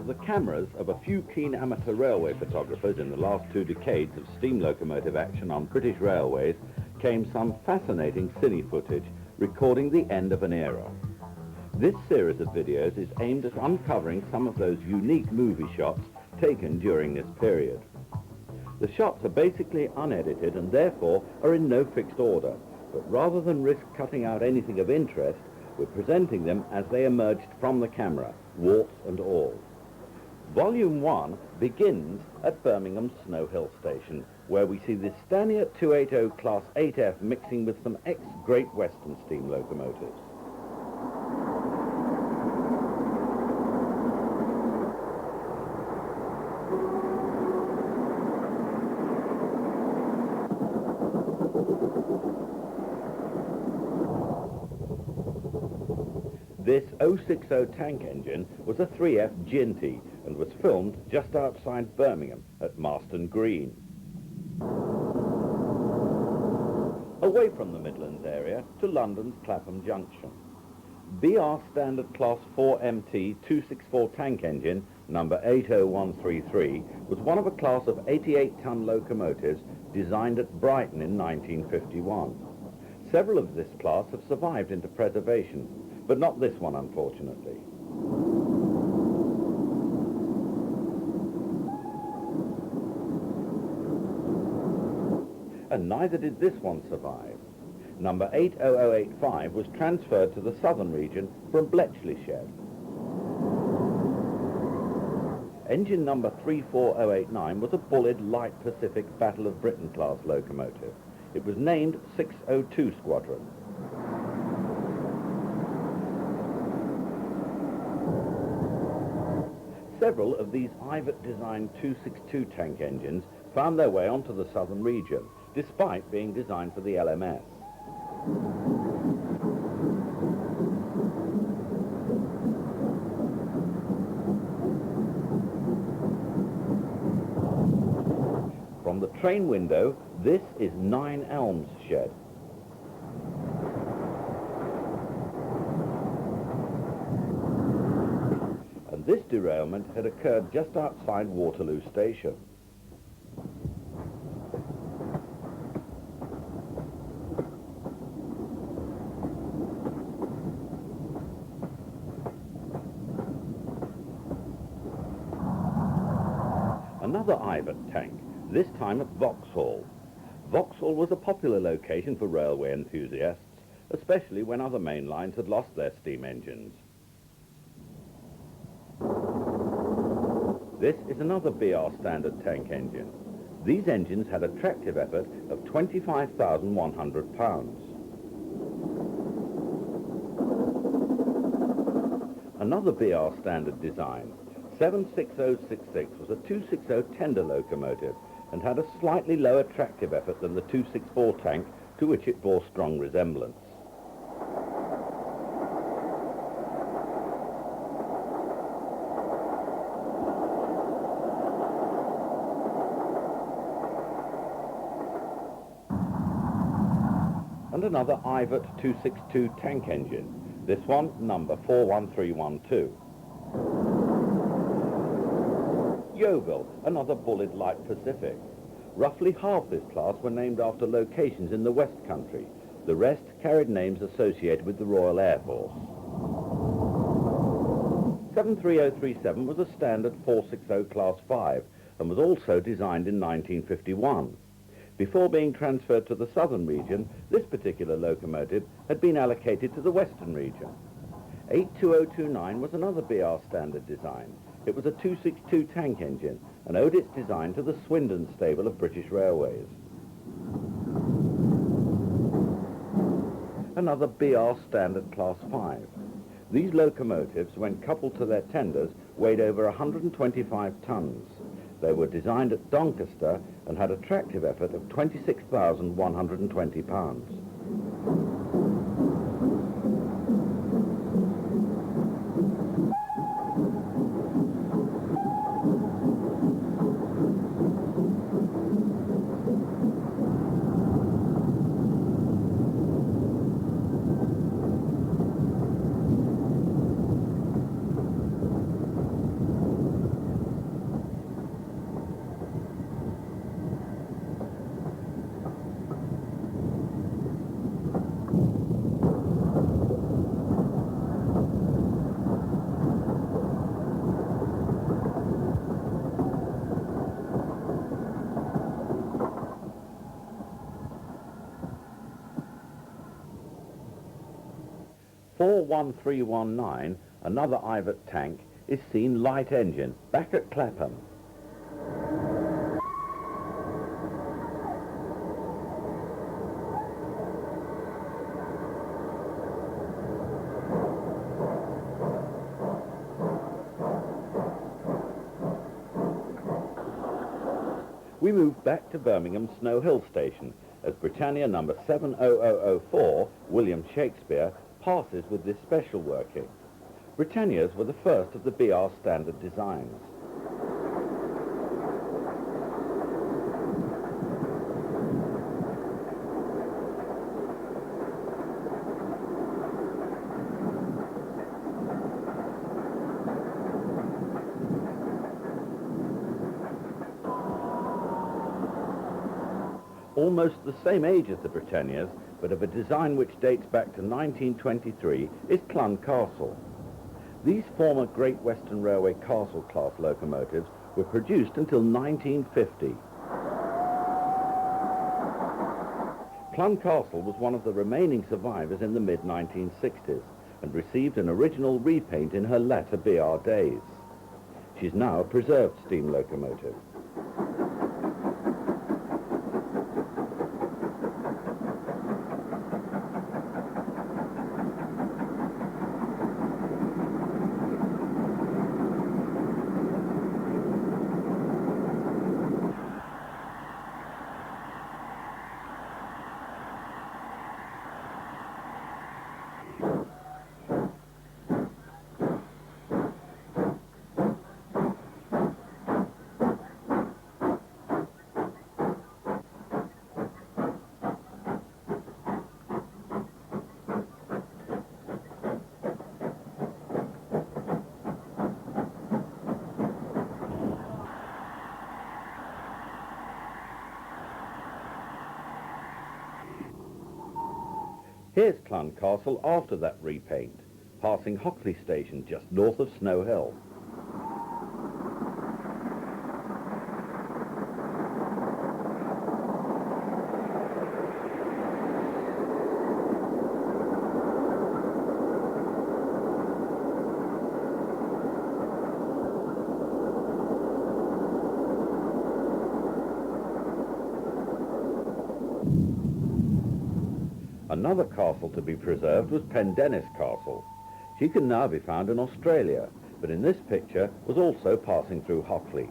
of the cameras of a few keen amateur railway photographers in the last 2 decades of steam locomotive action on British railways came some fascinating cine footage recording the end of an era. This series of videos is aimed at uncovering some of those unique movie shots taken during this period. The shots are basically unedited and therefore are in no fixed order, but rather than risk cutting out anything of interest, we're presenting them as they emerged from the camera, warts and all. Volume 1 begins at Birmingham Snow Hill Station, where we see the Stania 280 Class 8F mixing with some ex-Great Western steam locomotives. This 060 tank engine was a 3F Ginty and was filmed just outside Birmingham at Marston Green. Away from the Midlands area to London's Clapham Junction. BR Standard Class 4 MT 264 tank engine number 80133 was one of a class of 88-ton locomotives designed at Brighton in 1951. Several of this class have survived into preservation, but not this one, unfortunately. And neither did this one survive. Number 80085 was transferred to the southern region from Bletchley Shed. Engine number 34089 was a Bullard Light Pacific Battle of Britain class locomotive. It was named 602 Squadron. Several of these Ivatt-designed 262 tank engines found their way onto the southern region, despite being designed for the LMS. From the train window, this is Nine Elms Shed. This derailment had occurred just outside Waterloo Station. Another Ivatt tank, this time at Vauxhall. Vauxhall was a popular location for railway enthusiasts, especially when other main lines had lost their steam engines. This is another BR Standard tank engine. These engines had a tractive effort of 25,100 pounds. Another BR Standard design, 76066, was a 260 tender locomotive and had a slightly lower tractive effort than the 264 tank, to which it bore strong resemblance. And another Ivatt 262 tank engine, this one number 41312. Yeovil, another Bullard Light Pacific. Roughly half this class were named after locations in the West Country. The rest carried names associated with the Royal Air Force. 73037 was a standard 460 Class 5 and was also designed in 1951. Before being transferred to the southern region, this particular locomotive had been allocated to the western region. 82029 was another BR Standard design. It was a 262 tank engine and owed its design to the Swindon stable of British Railways. Another BR Standard Class 5. These locomotives, when coupled to their tenders, weighed over 125 tons. They were designed at Doncaster and had a tractive effort of 26,120 pounds. 41319, another Ivat tank, is seen light engine back at Clapham. We move back to Birmingham Snow Hill Station as Britannia number 70004, William Shakespeare, passes with this special working. Britannias were the first of the BR standard designs. Almost the same age as the Britannias, but of a design which dates back to 1923, is Clun Castle. These former Great Western Railway Castle-class locomotives were produced until 1950. Clun Castle was one of the remaining survivors in the mid-1960s and received an original repaint in her latter BR days. She's now a preserved steam locomotive. Here's Clun Castle after that repaint, passing Hockley Station just north of Snow Hill. Another castle to be preserved was Pendennis Castle. She can now be found in Australia, but in this picture was also passing through Hockley.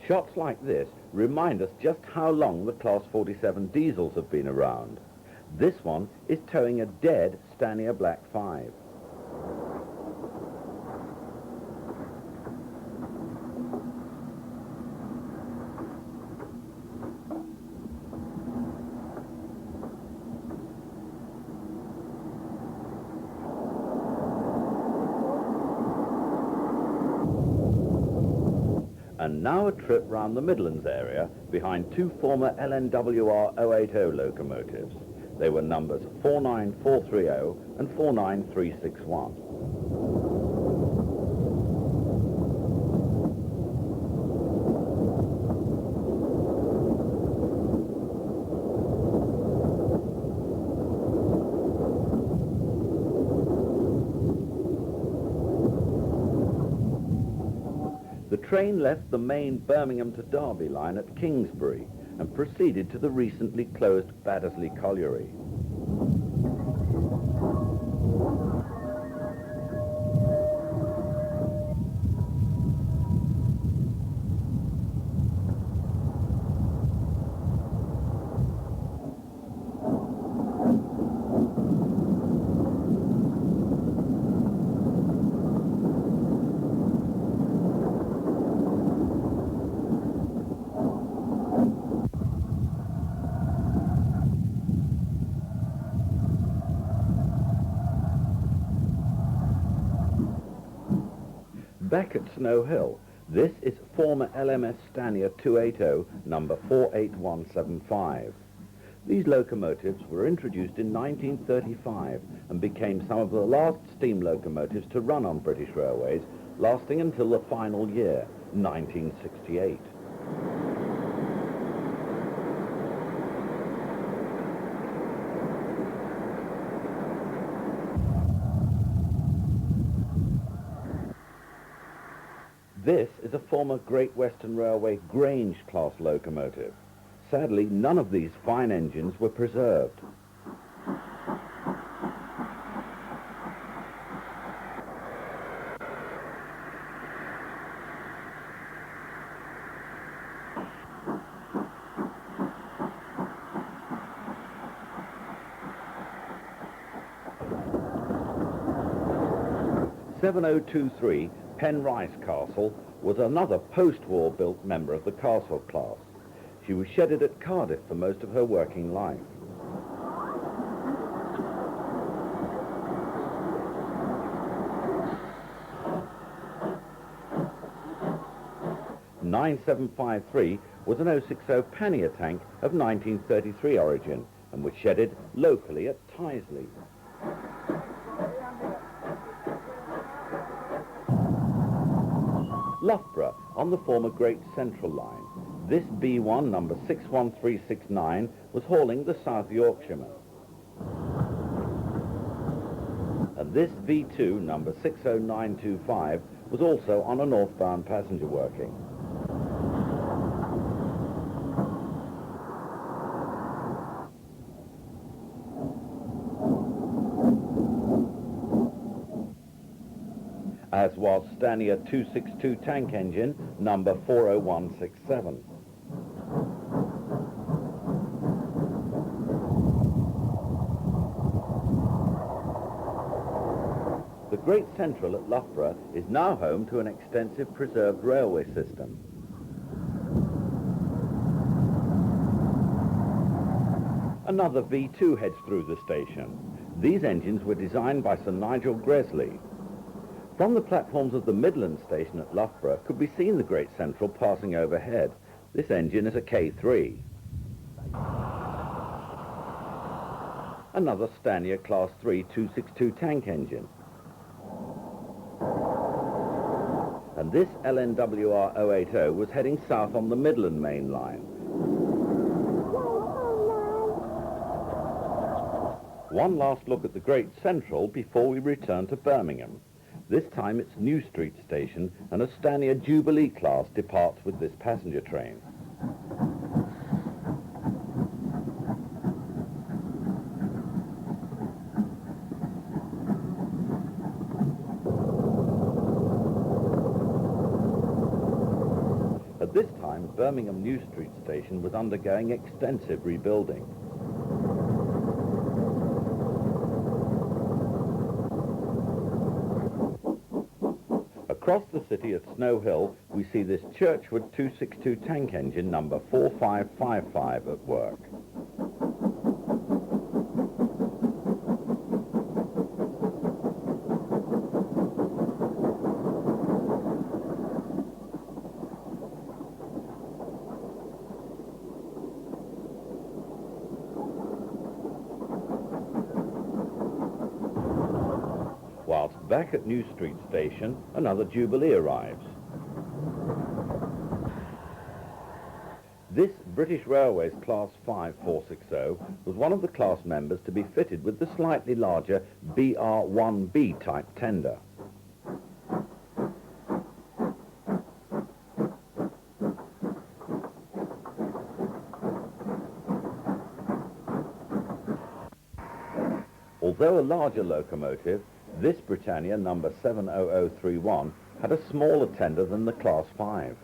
Shots like this remind us just how long the Class 47 diesels have been around. This one is towing a dead Stanier Black 5. And now a trip round the Midlands area behind two former LNWR 080 locomotives. They were numbers 49430 and 49361. The train left the main Birmingham to Derby line at Kingsbury and proceeded to the recently closed Baddesley Colliery. Back at Snow Hill, this is former LMS Stanier 280, number 48175. These locomotives were introduced in 1935 and became some of the last steam locomotives to run on British Railways, lasting until the final year, 1968. This is a former Great Western Railway Grange class locomotive. Sadly, none of these fine engines were preserved. "7023 Penrice Castle was another post-war built member of the Castle class. She was shedded at Cardiff for most of her working life. "9753 was an 060 pannier tank of 1933 origin and was shedded locally at Tyseley. Loughborough on the former Great Central Line. This B1 number 61369 was hauling the South Yorkshireman. And this V2 number 60925 was also on a northbound passenger working. As was Stania 262 tank engine number 40167. The Great Central at Loughborough is now home to an extensive preserved railway system. Another V2 heads through the station. These engines were designed by Sir Nigel Gresley. From the platforms of the Midland station at Loughborough could be seen the Great Central passing overhead. This engine is a K3. Another Stania Class 3 262 tank engine. And this LNWR 080 was heading south on the Midland main line. One last look at the Great Central before we return to Birmingham. This time it's New Street Station, and a Stania Jubilee class departs with this passenger train. At this time, Birmingham New Street Station was undergoing extensive rebuilding. Across the city at Snow Hill, we see this Churchwood 262 tank engine number 4555 at work. Whilst back at New Street Station, another Jubilee arrives. This British Railways Class 5 460 was one of the class members to be fitted with the slightly larger BR1B type tender. Although a larger locomotive, this Britannia number 70031 had a smaller tender than the Class 5.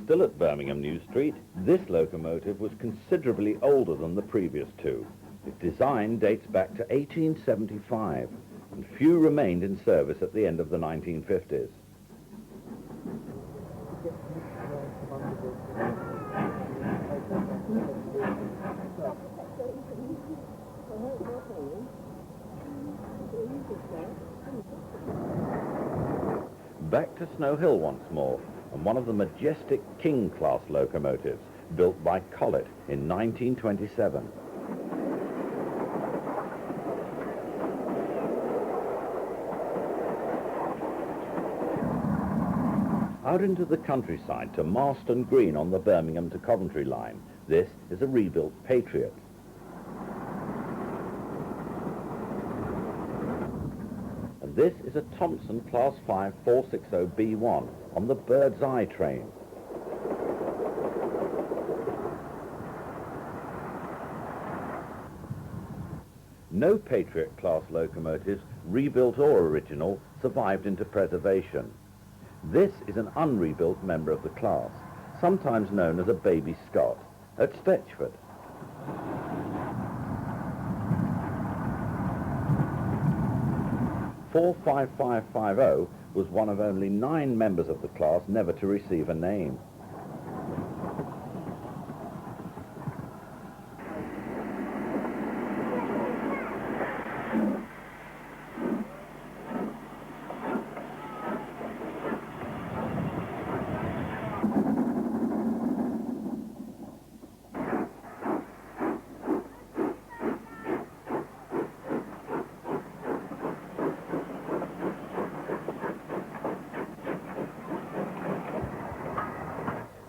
Still at Birmingham New Street, this locomotive was considerably older than the previous two. Its design dates back to 1875, and few remained in service at the end of the 1950s. Back to Snow Hill once more, and one of the majestic King-class locomotives built by Collett in 1927. Out into the countryside to Marston Green on the Birmingham to Coventry line. This is a rebuilt Patriot. And this is a Thompson Class 5 460B1 on the Bird's Eye train. No Patriot class locomotives, rebuilt or original, survived into preservation. This is an unrebuilt member of the class, sometimes known as a Baby Scott, at Stetchford. "45550 was one of only 9 members of the class never to receive a name.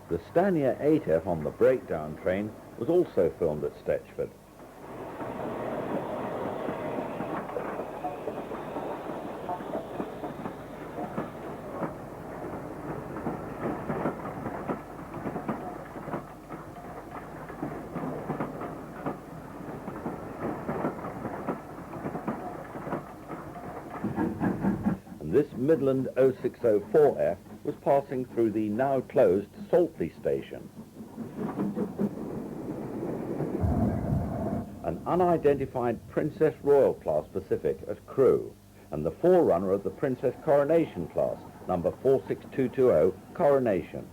The Stanier 8F on the breakdown train was also filmed at Stetchford. And this Midland 0604F was passing through the now closed Saltley station. An unidentified Princess Royal class Pacific at Crewe, and the forerunner of the Princess Coronation class, number 46220 Coronation.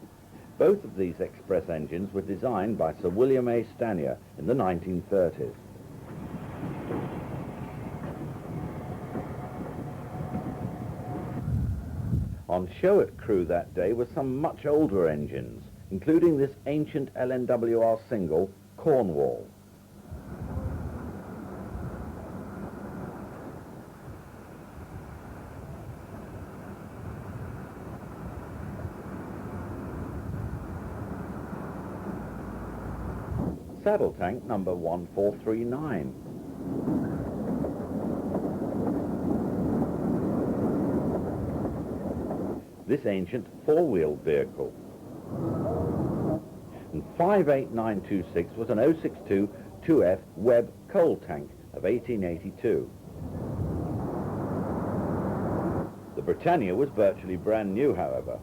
Both of these express engines were designed by Sir William A. Stanier in the 1930s. On show at Crewe that day were some much older engines, including this ancient LNWR single, Cornwall. Saddle tank number 1439. This ancient four-wheeled vehicle. And 58926 was an 062 2F Webb coal tank of 1882. The Britannia was virtually brand new, however.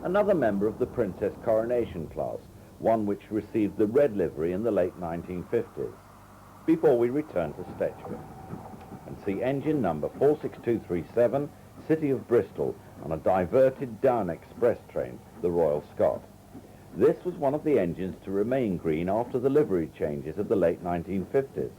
Another member of the Princess Coronation class, one which received the red livery in the late 1950s. Before we return to Stetchford and see engine number 46237, City of Bristol, on a diverted down express train, the Royal Scot. This was one of the engines to remain green after the livery changes of the late 1950s.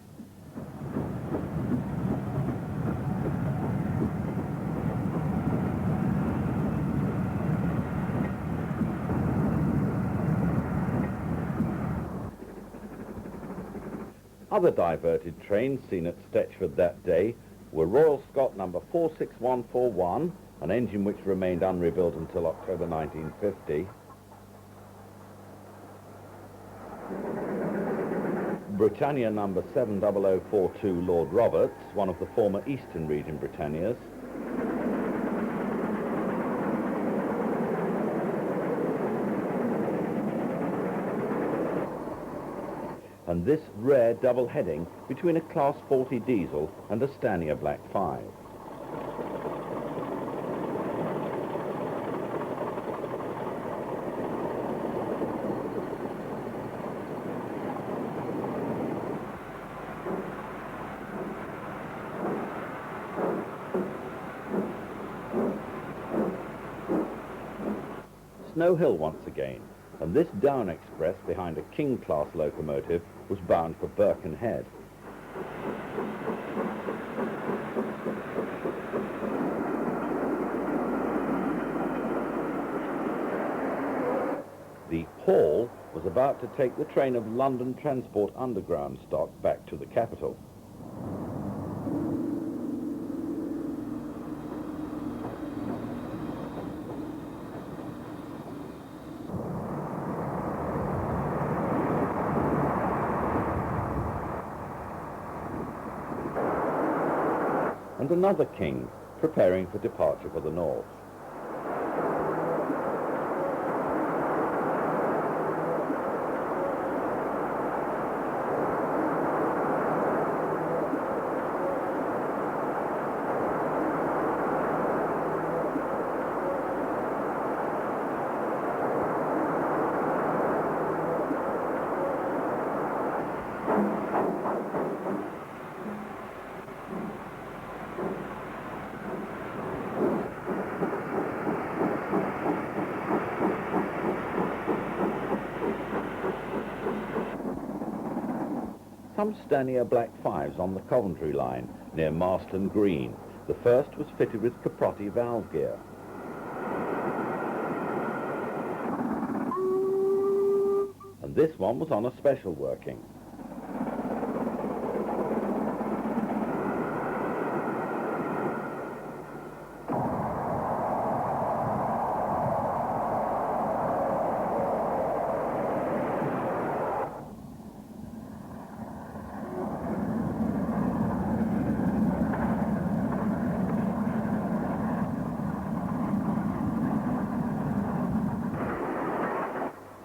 Other diverted trains seen at Stetchford that day were Royal Scot number 46141, an engine which remained unrebuilt until October 1950. Britannia number 70042 Lord Roberts, one of the former Eastern Region Britannias. And this rare double heading between a Class 40 diesel and a Stanier Black 5. Snow Hill once again, and this down express behind a King-class locomotive was bound for Birkenhead. The Hall was about to take the train of London Transport Underground stock back to the capital. And another King preparing for departure for the north. Some Stanier Black 5s on the Coventry line near Marston Green. The first was fitted with Caprotti valve gear. And this one was on a special working.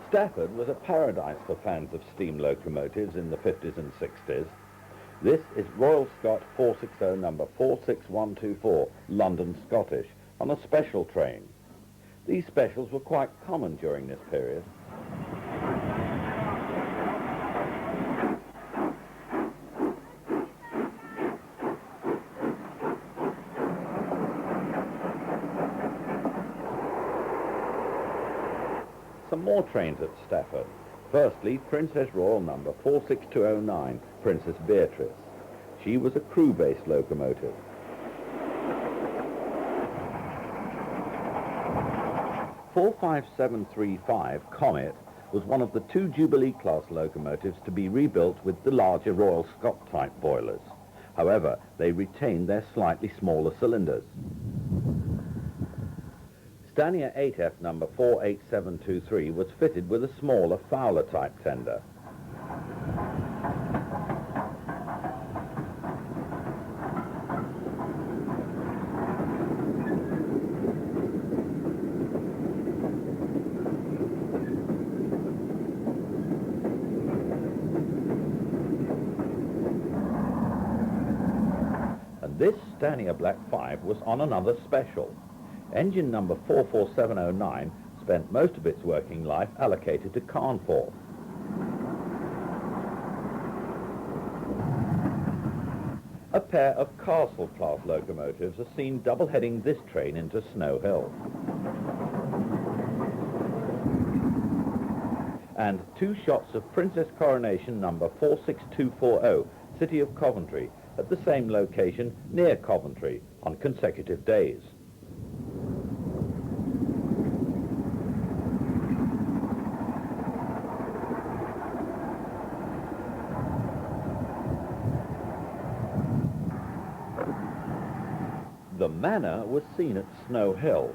Stafford was a paradise for fans of steam locomotives in the 50s and 60s. This is Royal Scot 460 number 46124, London Scottish, on a special train. These specials were quite common during this period. Some more trains at Stafford. Firstly, Princess Royal number 46209, Princess Beatrice. She was a crew-based locomotive. "45735 Comet was one of the two Jubilee-class locomotives to be rebuilt with the larger Royal Scot-type boilers. However, they retained their slightly smaller cylinders. Stanier 8F number 48723 was fitted with a smaller Fowler-type tender. And this Stanier Black 5 was on another special. Engine number 44709 spent most of its working life allocated to Carnforth. A pair of Castle-class locomotives are seen double-heading this train into Snow Hill. And two shots of Princess Coronation number 46240, City of Coventry, at the same location near Coventry on consecutive days. The Manor was seen at Snow Hill.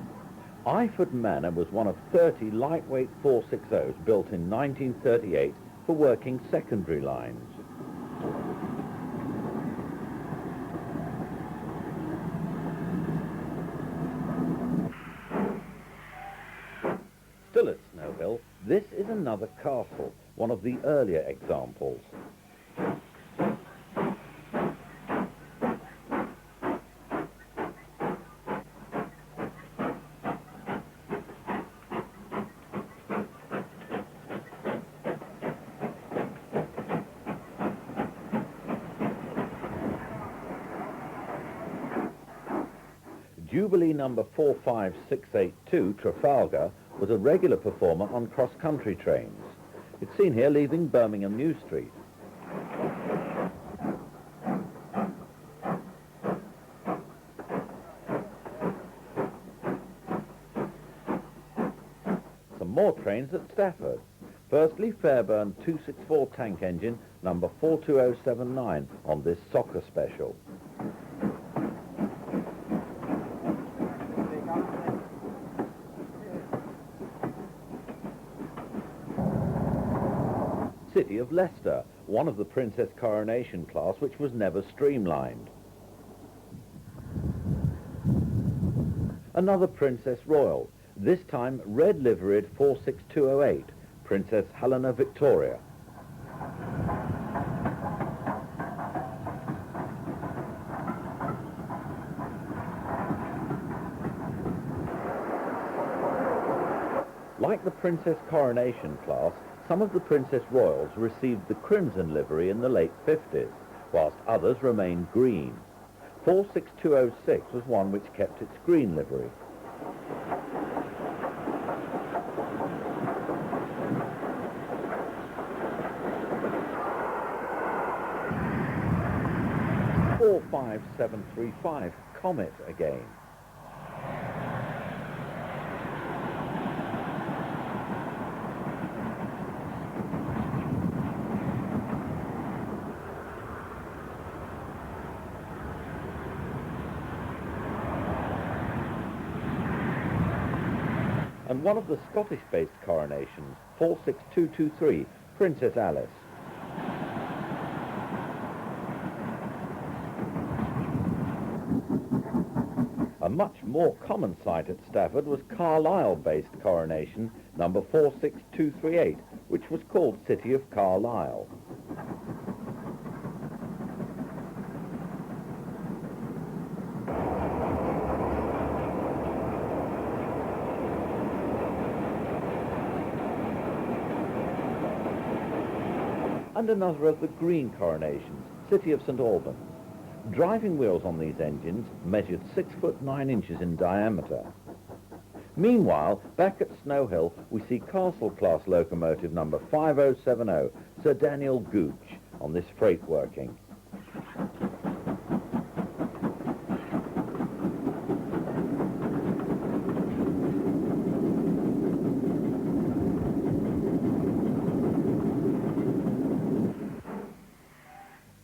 Iford Manor was one of 30 lightweight 460s built in 1938 for working secondary lines. Still at Snow Hill, this is another castle, one of the earlier examples. Jubilee number 45682, Trafalgar, was a regular performer on cross-country trains. It's seen here leaving Birmingham New Street. Some more trains at Stafford. Firstly, Fairburn 264 tank engine, number 42079, on this soccer special. City of Leicester, one of the Princess Coronation class which was never streamlined. Another Princess Royal, this time red liveried 46208, Princess Helena Victoria. Like the Princess Coronation class, some of the Princess Royals received the crimson livery in the late 50s, whilst others remained green. 46206 was one which kept its green livery. "45735 Comet again. And one of the Scottish-based coronations, 46223, Princess Alice. A much more common sight at Stafford was Carlisle-based coronation, number 46238, which was called City of Carlisle. And another of the green coronations, City of St Albans. Driving wheels on these engines measured 6 foot 9 inches in diameter. Meanwhile, back at Snow Hill, we see Castle-class locomotive number 5070, Sir Daniel Gooch, on this freight working.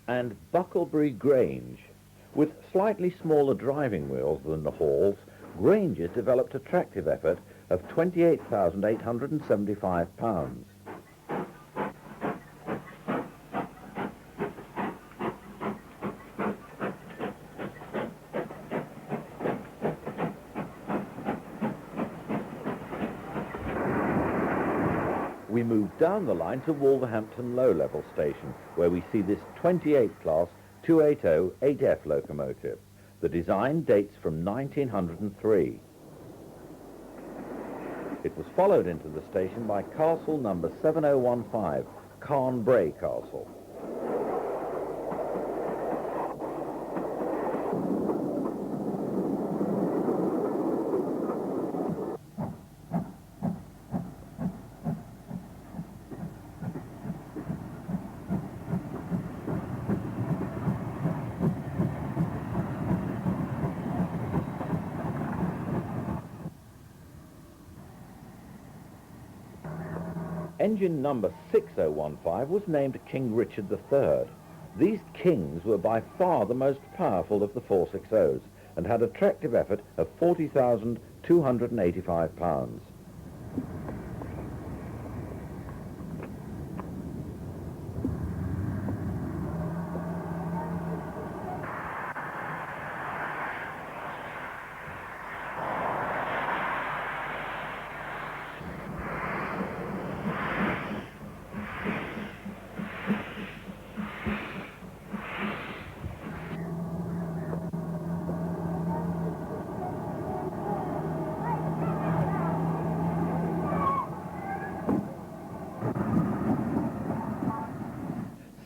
And Bucklebury Grange. With slightly smaller driving wheels than the Halls, Granges developed a tractive effort of 28,875 pounds. We move down the line to Wolverhampton Low-Level Station, where we see this 28 class 280 8F locomotive. The design dates from 1903. It was followed into the station by Castle number 7015, Carnbray Castle. Engine number 6015 was named King Richard III. These kings were by far the most powerful of the 460s and had a tractive effort of 40,285 pounds.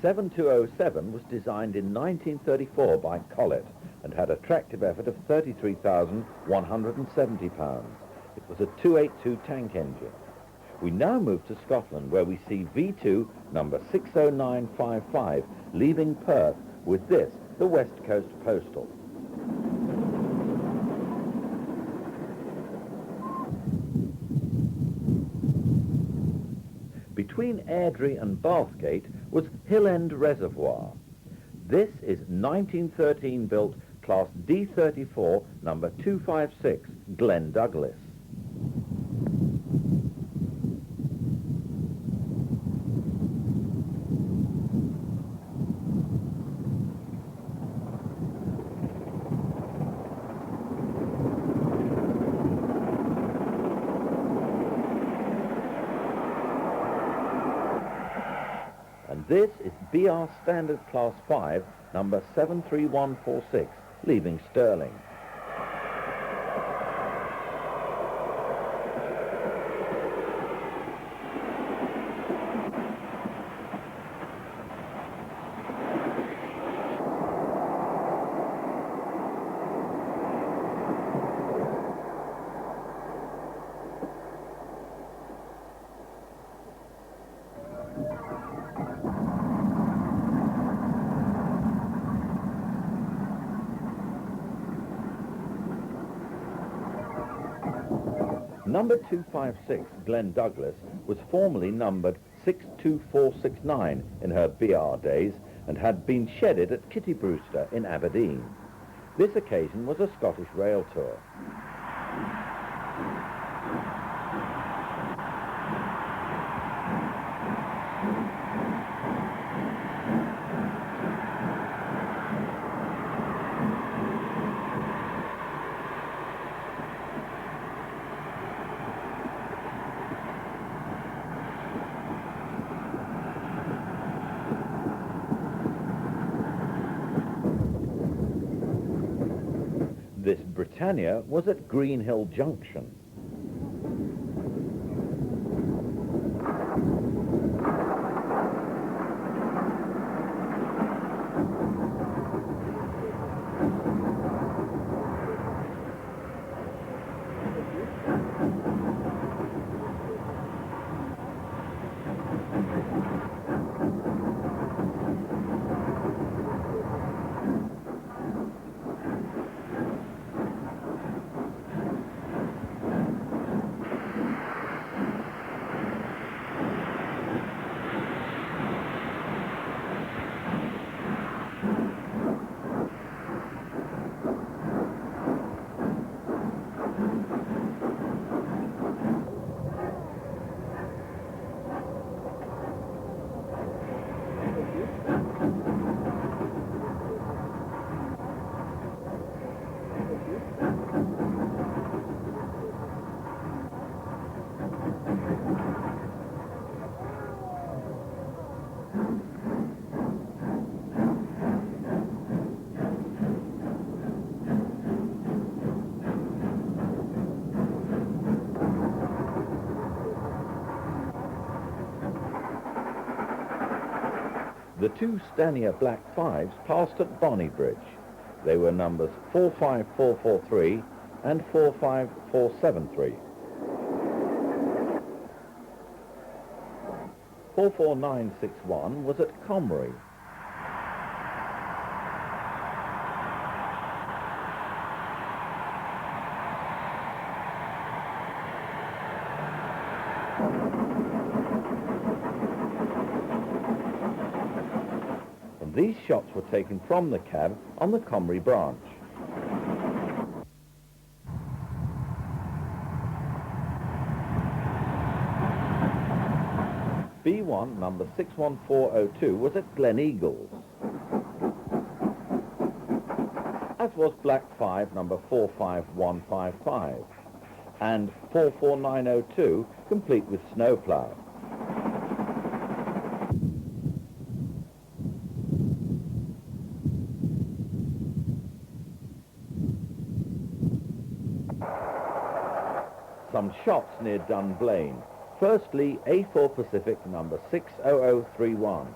"7207 was designed in 1934 by Collett and had a tractive effort of 33,170 pounds. It was a 282 tank engine. We now move to Scotland, where we see V2 number 60955 leaving Perth with this, the West Coast Postal. Between Airdrie and Bathgate was Hill End Reservoir. This is 1913 built Class D34 number 256 Glen Douglas. And this is BR Standard Class 5, number 73146, leaving Stirling. Number 256, Glen Douglas, was formerly numbered 62469 in her BR days and had been shedded at Kitty Brewster in Aberdeen. This occasion was a Scottish rail tour. This Britannia was at Greenhill Junction. The two Stanier Black 5s passed at Bonnybridge. They were numbers 45443 and 45473. 44961 was at Comrie. These shots were taken from the cab on the Comrie branch. B1 number 61402 was at Glen Eagles, as was Black 5 number 45155 and 44902 complete with snowplough. Some shots near Dunblane. Firstly, A4 Pacific number 60031.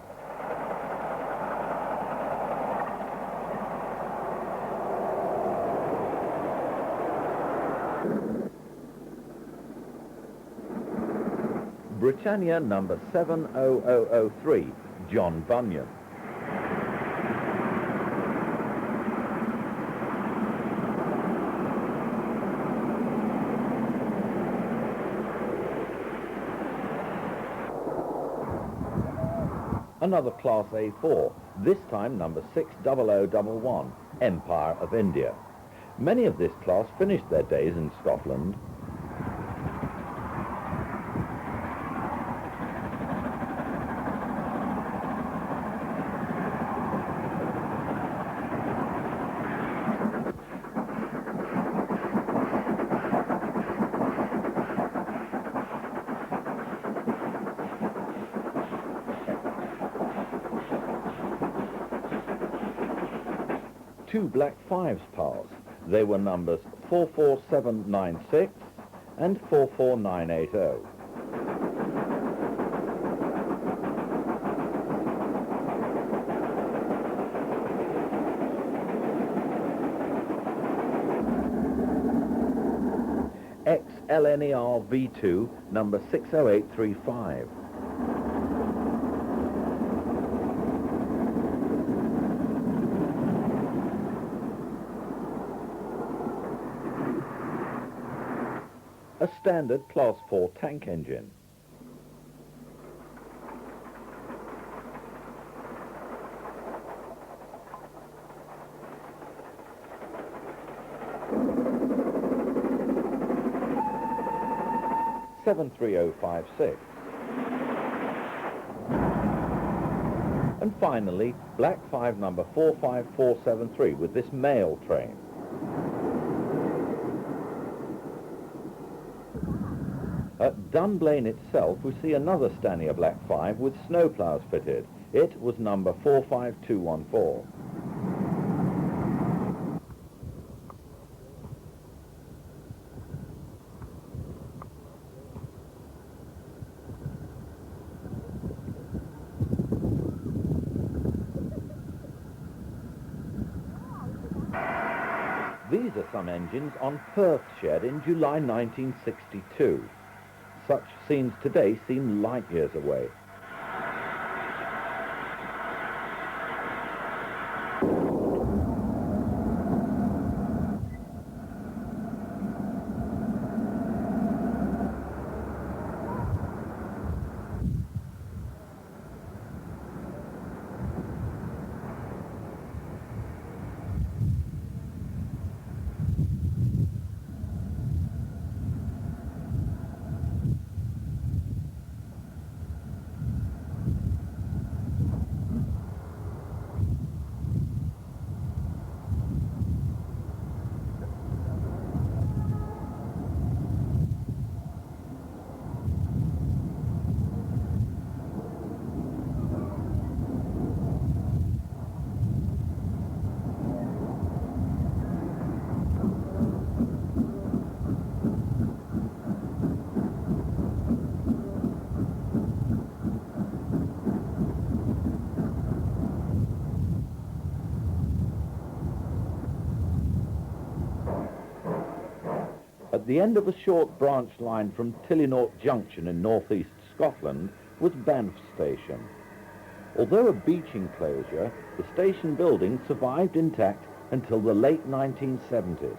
Britannia number 70003, John Bunyan. Another Class A4, this time number 60011, Empire of India. Many of this class finished their days in Scotland. Two Black 5s pass. They were numbers 44796 and 44980. XLNER V2, number 60835. A standard Class 4 tank engine. (73056). And finally, Black 5 number 45473 with this mail train. At Dunblane itself, we see another Stanier Black 5 with snowplows fitted. It was number 45214. These are some engines on Perth Shed in July 1962. Such scenes today seem light years away. At the end of a short branch line from Tillynort Junction in northeast Scotland was Banff Station. Although a beach enclosure, the station building survived intact until the late 1970s.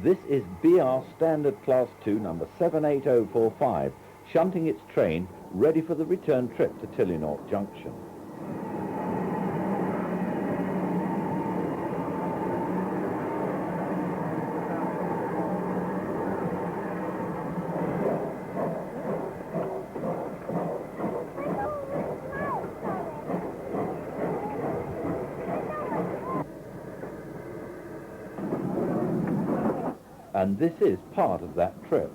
This is BR Standard Class 2 number 78045, shunting its train ready for the return trip to Tillynort Junction. And this is part of that trip.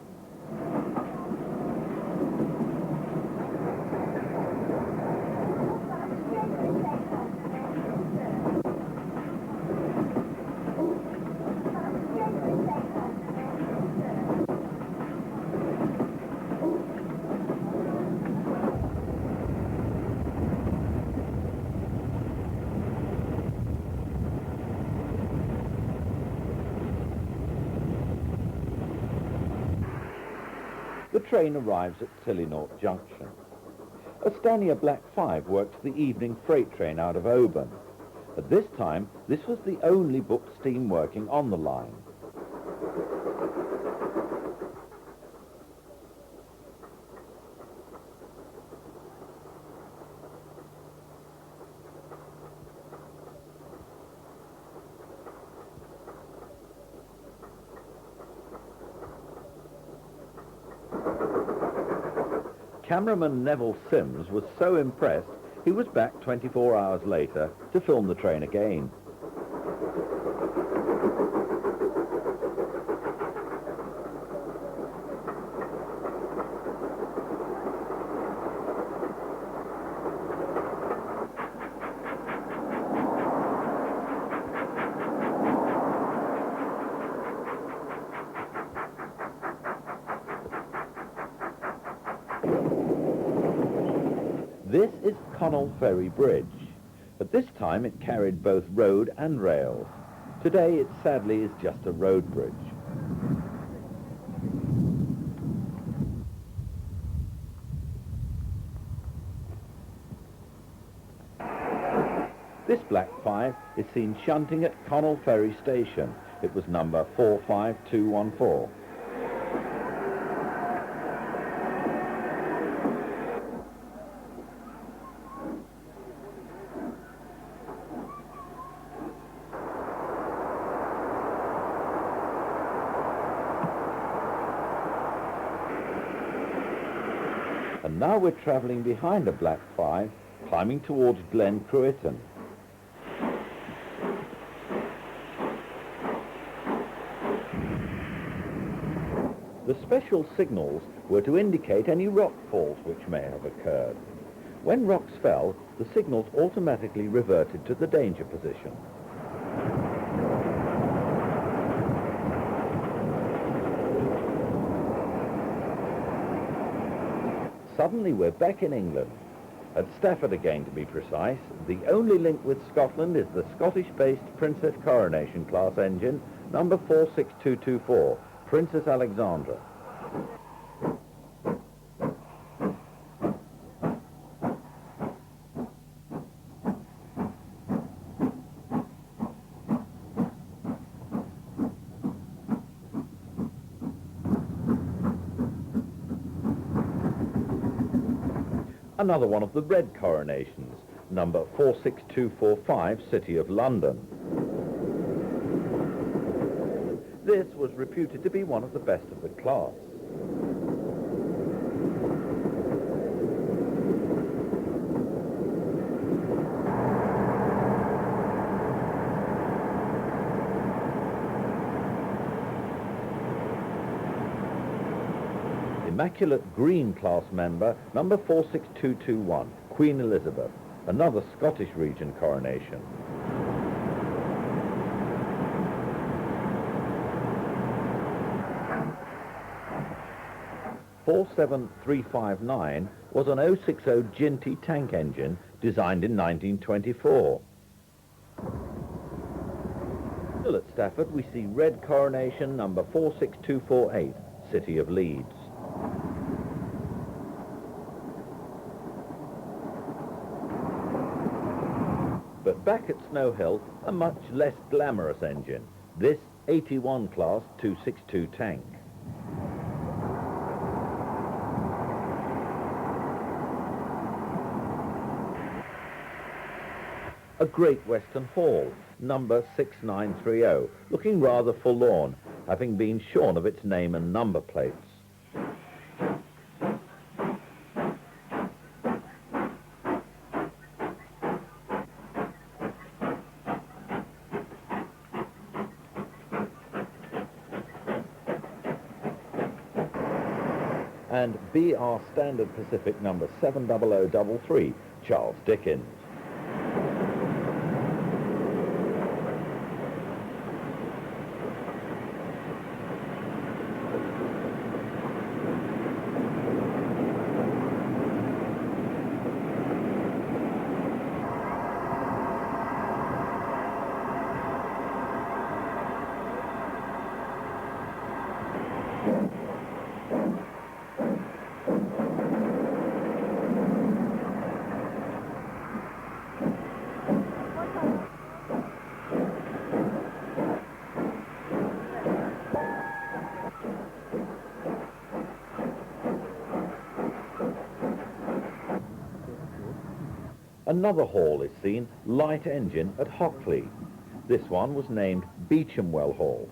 train arrives at Tillynort Junction. Estania Black 5 works the evening freight train out of Oban. At this time, this was the only booked steam working on the line. Cameraman Neville Sims was so impressed, he was back 24 hours later to film the train again. This is Connell Ferry Bridge. At this time it carried both road and rails. Today it sadly is just a road bridge. This Black 5 is seen shunting at Connell Ferry Station. It was number 45214. And now we're travelling behind a Black 5, climbing towards Glen Cruiton. The special signals were to indicate any rock falls which may have occurred. When rocks fell, the signals automatically reverted to the danger position. Suddenly we're back in England, at Stafford again to be precise. The only link with Scotland is the Scottish-based Princess Coronation class engine, number 46224, Princess Alexandra. Another one of the red coronations, number 46245, City of London. This was reputed to be one of the best of the class. Immaculate Green class member, number 46221, Queen Elizabeth, another Scottish region coronation. "47359 was an 060 Ginty tank engine designed in 1924. Still at Stafford we see red coronation number 46248, City of Leeds. But back at Snow Hill, a much less glamorous engine, this 81 class 262 tank. A Great Western Hall, number 6930, looking rather forlorn, having been shorn of its name and number plates. And BR Standard Pacific number 70033, Charles Dickens. Another hall is seen, light engine, at Hockley. This one was named Beechamwell Hall.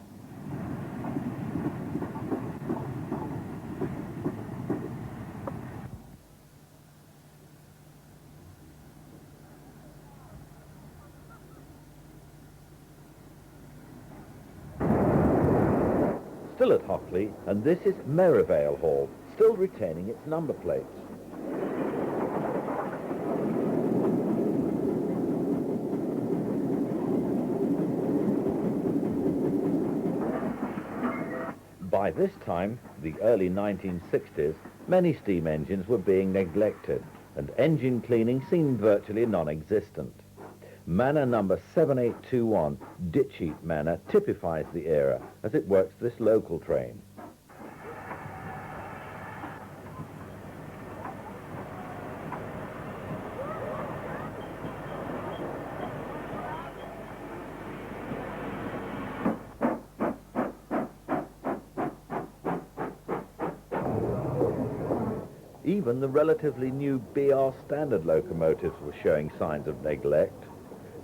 Still at Hockley, and this is Merivale Hall, still retaining its number plates. By this time, the early 1960s, many steam engines were being neglected, and engine cleaning seemed virtually non-existent. Manor number 7821, Ditcheat Manor, typifies the era as it works this local train. Even the relatively new BR standard locomotives were showing signs of neglect.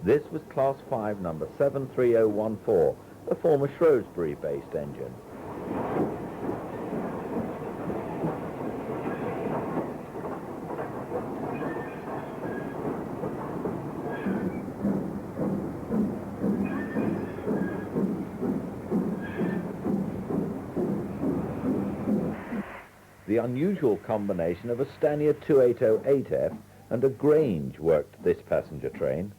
This was Class 5 number 73014, a former Shrewsbury-based engine. The unusual combination of a Stanier 2808F and a Grange worked this passenger train.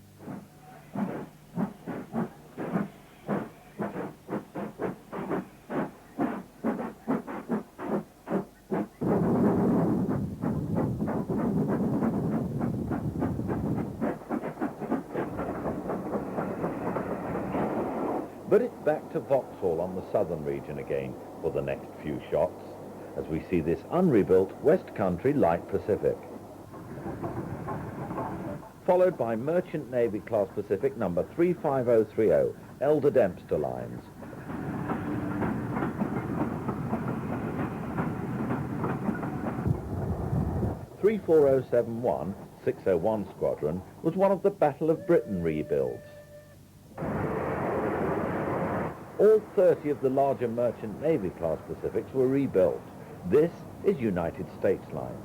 But it's back to Vauxhall on the southern region again for the next few shots, as we see this unrebuilt West Country Light Pacific, followed by Merchant Navy Class Pacific number 35030, Elder Dempster Lines. "34071, 601 Squadron was one of the Battle of Britain rebuilds. All 30 of the larger Merchant Navy Class Pacifics were rebuilt. This is United States Line.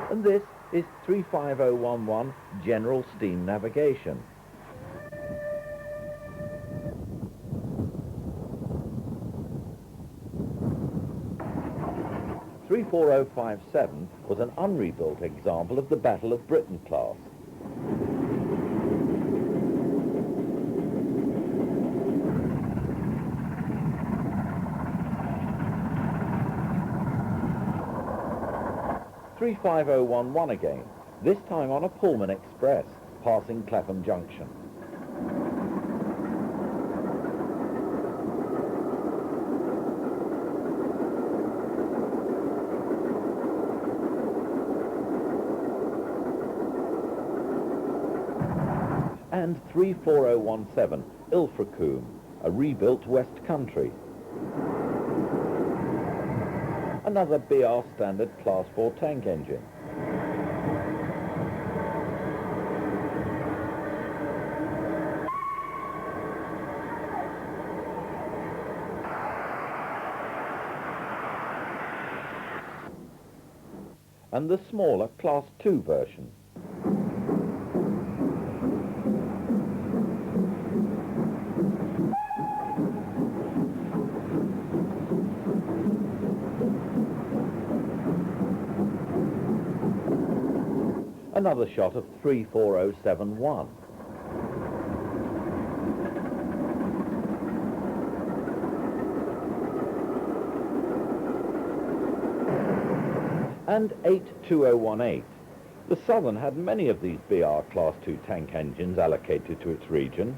And this is 35011 General Steam Navigation. "34057 was an unrebuilt example of the Battle of Britain class. "35011 again, this time on a Pullman Express, passing Clapham Junction. And 34017, Ilfracombe, a rebuilt West Country. Another BR standard Class 4 tank engine. And the smaller Class 2 version. Another shot of 34071. And 82018. The Southern had many of these BR Class 2 tank engines allocated to its region.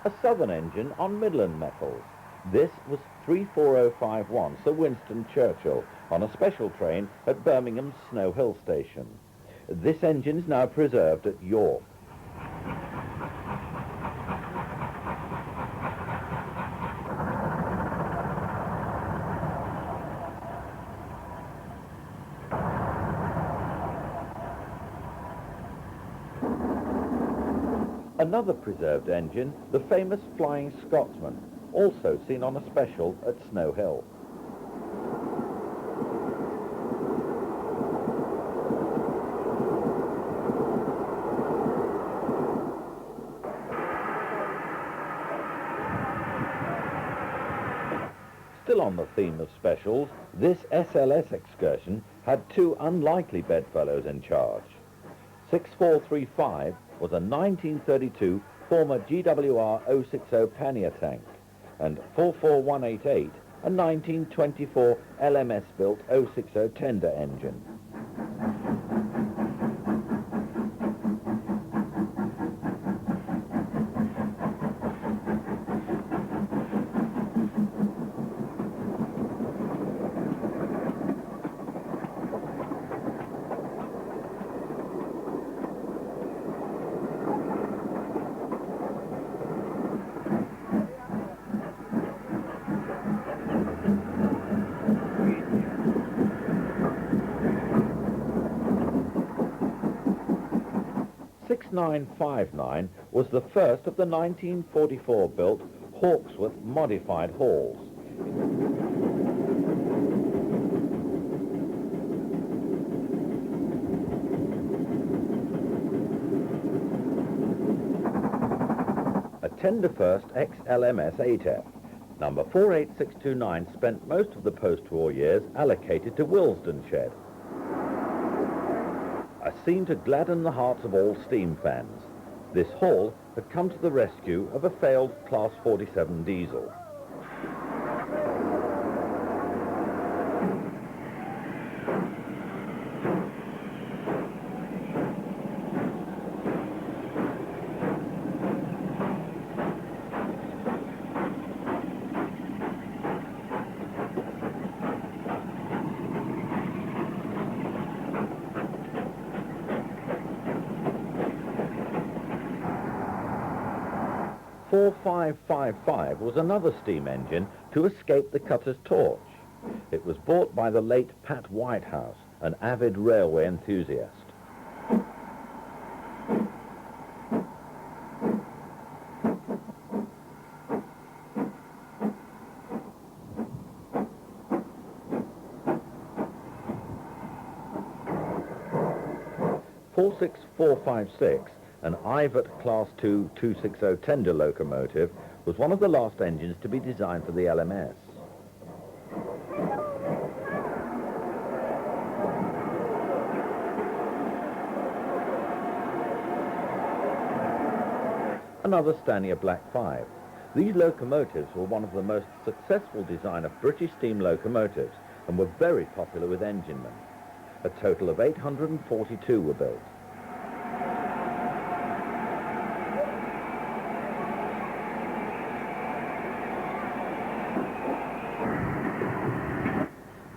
A Southern engine on Midland metals. This was 34051, Sir Winston Churchill, on a special train at Birmingham's Snow Hill Station. This engine is now preserved at York. Another preserved engine, the famous Flying Scotsman, also seen on a special at Snow Hill. Still on the theme of specials, this SLS excursion had two unlikely bedfellows in charge. 6435 was a 1932 former GWR 060 pannier tank, and 44188 a 1924 LMS-built 060 tender engine. .6959 was the first of the 1944-built Hawksworth modified hauls. A tender first ex-LMS 8F. Number 48629 spent most of the post-war years allocated to Willesden Shed. A scene to gladden the hearts of all steam fans. This haul had come to the rescue of a failed Class 47 diesel. .4555 was another steam engine to escape the cutter's torch. It was bought by the late Pat Whitehouse, an avid railway enthusiast. .46456, an Ivat Class 2 260 tender locomotive, was one of the last engines to be designed for the LMS. Another Stanier Black 5. These locomotives were one of the most successful design of British steam locomotives and were very popular with enginemen. A total of 842 were built.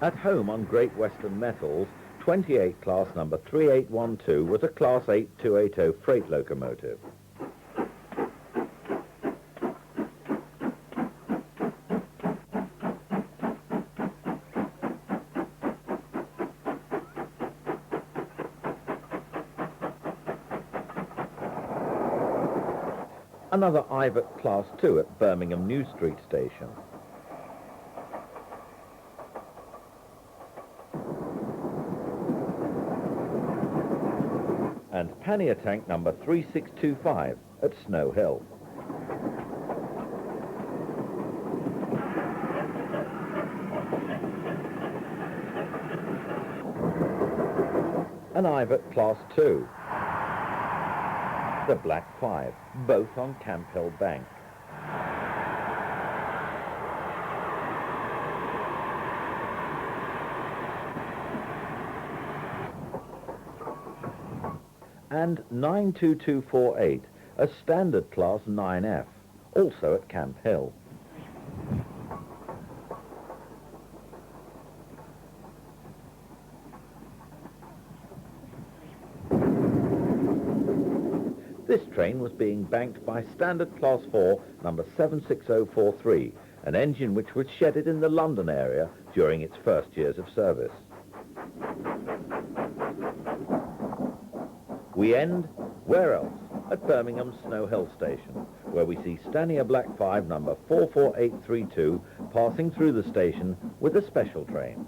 At home on Great Western Metals, 28 class number 3812 was a Class 8 280 freight locomotive. Another Ivat Class 2 at Birmingham New Street Station. And pannier tank number 3625 at Snow Hill. An Ivat Class 2. The Black 5, both on Camp Hill Bank. And 92248, a standard class 9F, also at Camp Hill. This train was being banked by Standard Class 4, number 76043, an engine which was shedded in the London area during its first years of service. We end, where else, at Birmingham Snow Hill Station, where we see Stanier Black 5 number 44832 passing through the station with a special train.